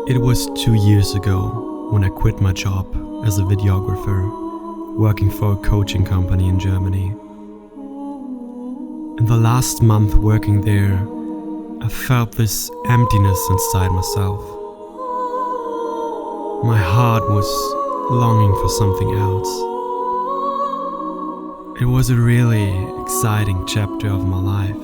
It was 2 years ago when I quit my job as a videographer, working for a coaching company in Germany. In the last month working there, I felt this emptiness inside myself. My heart was longing for something else. It was a really exciting chapter of my life,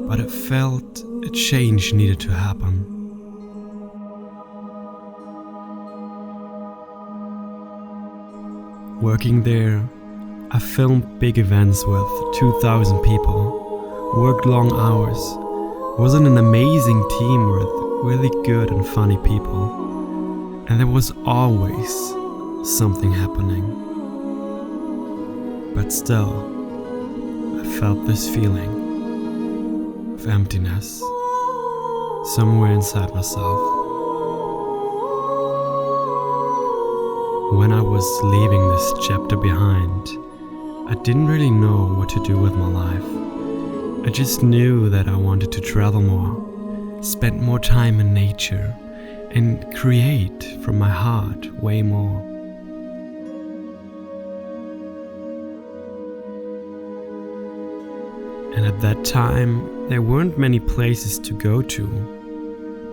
but I felt a change needed to happen. Working there, I filmed big events with 2,000 people, worked long hours, was in an amazing team with really good and funny people, and there was always something happening. But still, I felt this feeling of emptiness somewhere inside myself. When I was leaving this chapter behind, I didn't really know what to do with my life. I just knew that I wanted to travel more, spend more time in nature, and create from my heart way more. And at that time, there weren't many places to go to.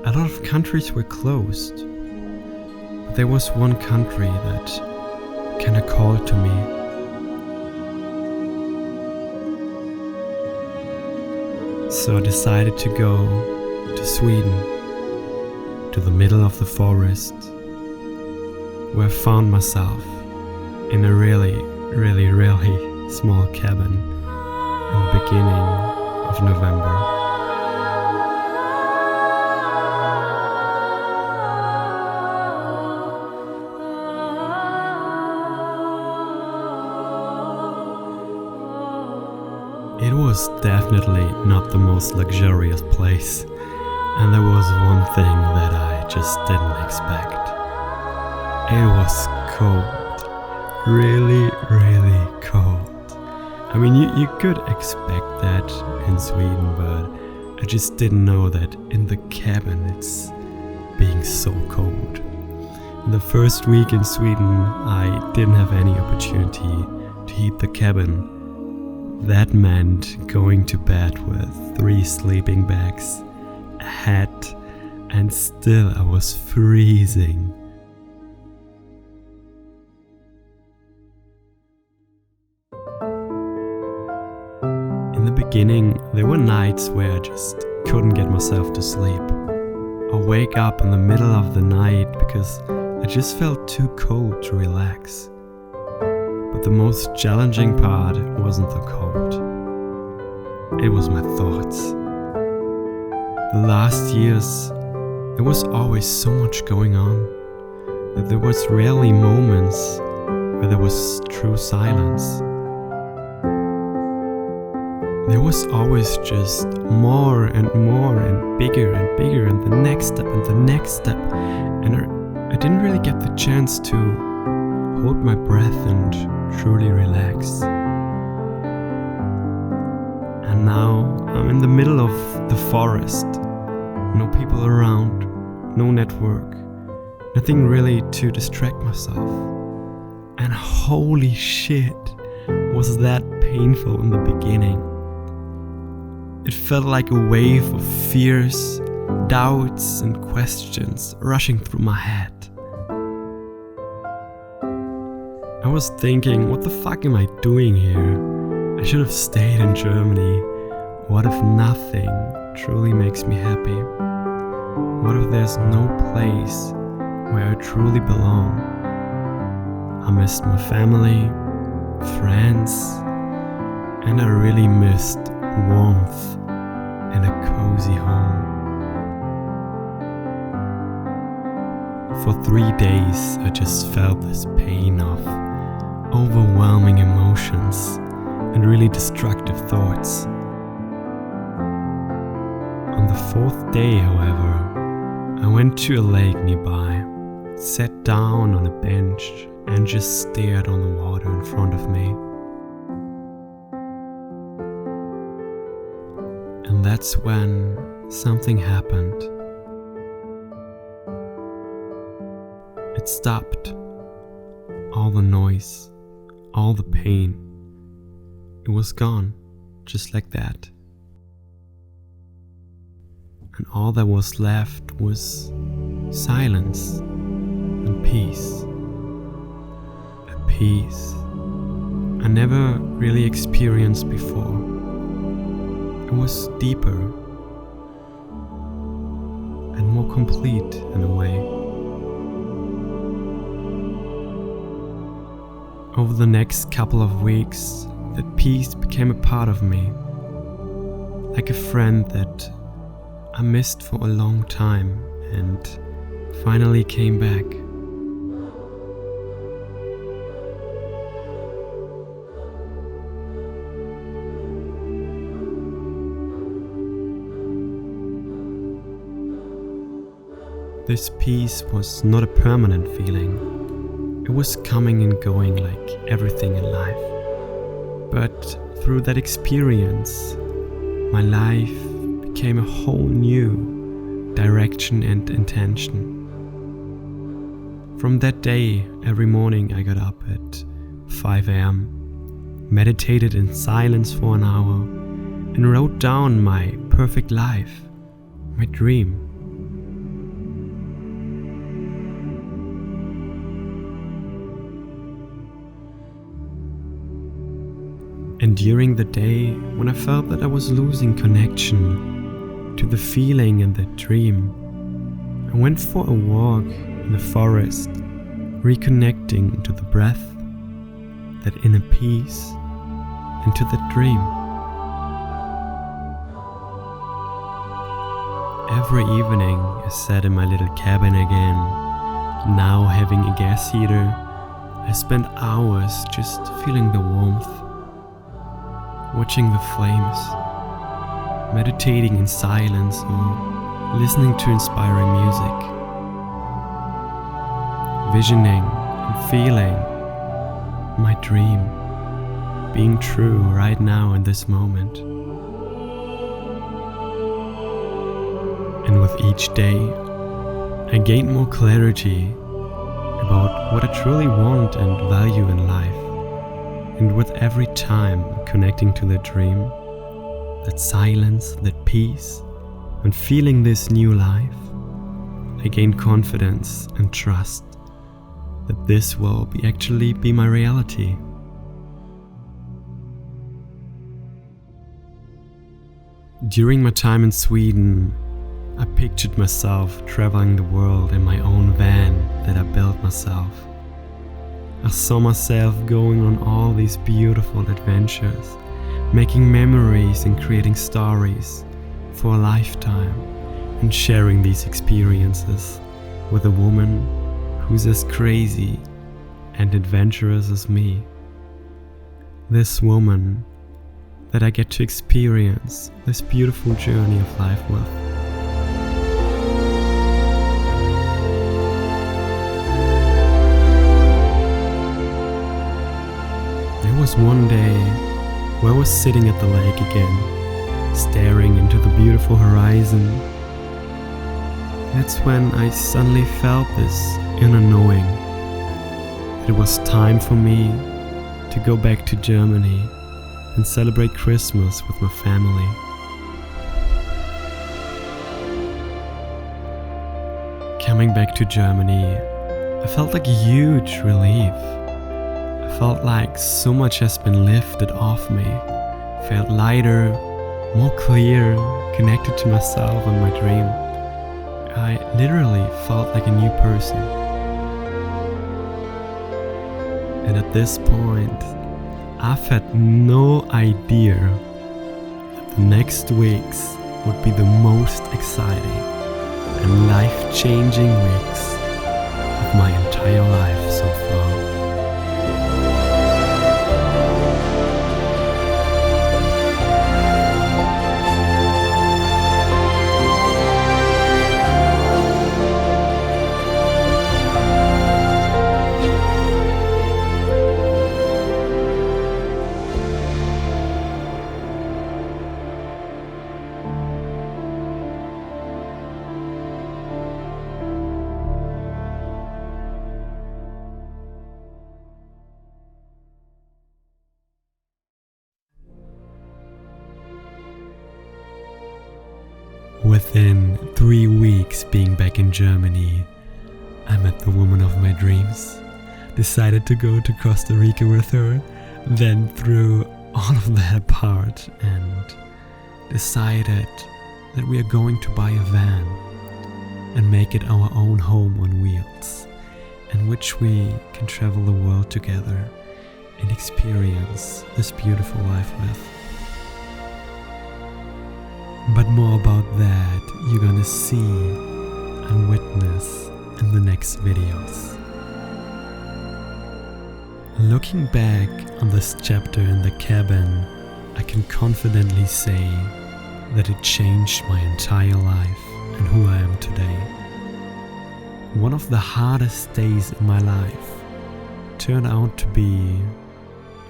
A lot of countries were closed. But there was one country that kinda called to me. So I decided to go to Sweden, to the middle of the forest, where I found myself in a really small cabin in the beginning of November. It was definitely not the most luxurious place, and there was one thing that I just didn't expect. It was cold. Really cold. I mean, you could expect that in Sweden, but I just didn't know that in the cabin it's being so cold. In the first week in Sweden, I didn't have any opportunity to heat the cabin. That meant going to bed with 3 sleeping bags, a hat, and still I was freezing. In the beginning, there were nights where I just couldn't get myself to sleep, or wake up in the middle of the night because I just felt too cold to relax. But the most challenging part wasn't the cold. It was my thoughts. The last years, there was always so much going on that there was rarely moments where there was true silence. There was always just more and bigger and the next step and the next step, and I didn't really get the chance to hold my breath and truly relax. And now I'm in the middle of the forest. No people around, no network, nothing really to distract myself. And holy shit, was that painful in the beginning. It felt like a wave of fears, doubts and questions rushing through my head. I was thinking, what the fuck am I doing here? I should have stayed in Germany. What if nothing truly makes me happy? What if there's no place where I truly belong? I missed my family, friends, and I really missed warmth and a cozy home. For 3 days, I just felt this pain of overwhelming emotions and really destructive thoughts. On the 4th day, however, I went to a lake nearby, sat down on a bench and just stared on the water in front of me. And that's when something happened. it stopped. All the noise, all the pain, it was gone, just like that. And all that was left was silence and peace. A peace I never really experienced before. It was deeper and more complete in a way. Over the next couple of weeks, that peace became a part of me, like a friend that I missed for a long time and finally came back. This peace was not a permanent feeling. It was coming and going like everything in life. But through that experience, my life became a whole new direction and intention. From that day, every morning I got up at 5 a.m., meditated in silence for an hour, and wrote down my perfect life, my dream. And during the day, when I felt that I was losing connection to the feeling and the dream, I went for a walk in the forest, reconnecting to the breath, that inner peace, and to that dream. Every evening I sat in my little cabin again, now having a gas heater. I spent hours just feeling the warmth, watching the flames, meditating in silence or listening to inspiring music, visioning and feeling my dream being true right now in this moment. And with each day, I gained more clarity about what I truly want and value in life. And with every time connecting to that dream, that silence, that peace, and feeling this new life, I gain confidence and trust that this will actually be my reality. During my time in Sweden, I pictured myself traveling the world in my own van that I built myself. I saw myself going on all these beautiful adventures, making memories and creating stories for a lifetime, and sharing these experiences with a woman who's as crazy and adventurous as me. This woman that I get to experience this beautiful journey of life with. There was one day where I was sitting at the lake again, staring into the beautiful horizon. That's when I suddenly felt this inner knowing that it was time for me to go back to Germany and celebrate Christmas with my family. Coming back to Germany, I felt like a huge relief. I felt like so much has been lifted off me. I felt lighter, more clear, connected to myself and my dream. I literally felt like a new person. And at this point, I've had no idea that the next weeks would be the most exciting and life-changing weeks of my entire life so far. within 3 weeks being back in Germany, I met the woman of my dreams, decided to go to Costa Rica with her, then threw all of that apart and decided that we are going to buy a van and make it our own home on wheels, in which we can travel the world together and experience this beautiful life with. But more about that you're gonna see and witness in the next videos. Looking back on this chapter in the cabin, I can confidently say that it changed my entire life and who I am today. One of the hardest days in my life turned out to be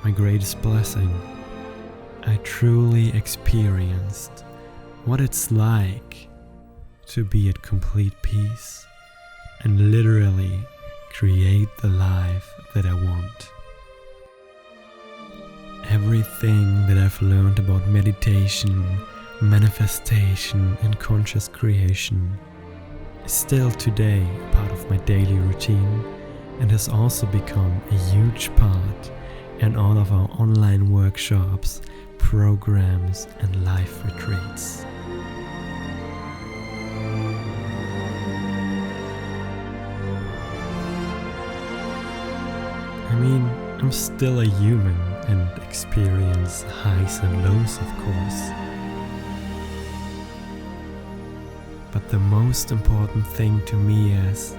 my greatest blessing. I truly experienced what it's like to be at complete peace and literally create the life that I want. Everything that I've learned about meditation, manifestation and conscious creation is still today a part of my daily routine and has also become a huge part in all of our online workshops, programs and life retreats. I mean, I'm still a human and experience highs and lows, of course. But the most important thing to me is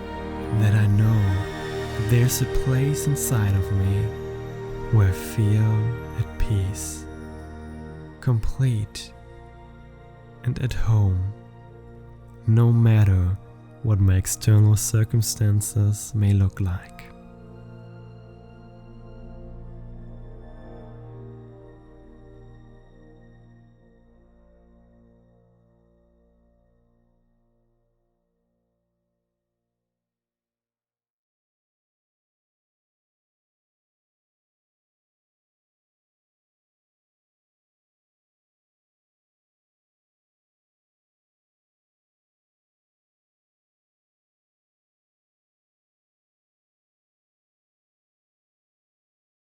that I know that there's a place inside of me where I feel at peace, complete and at home, no matter what my external circumstances may look like.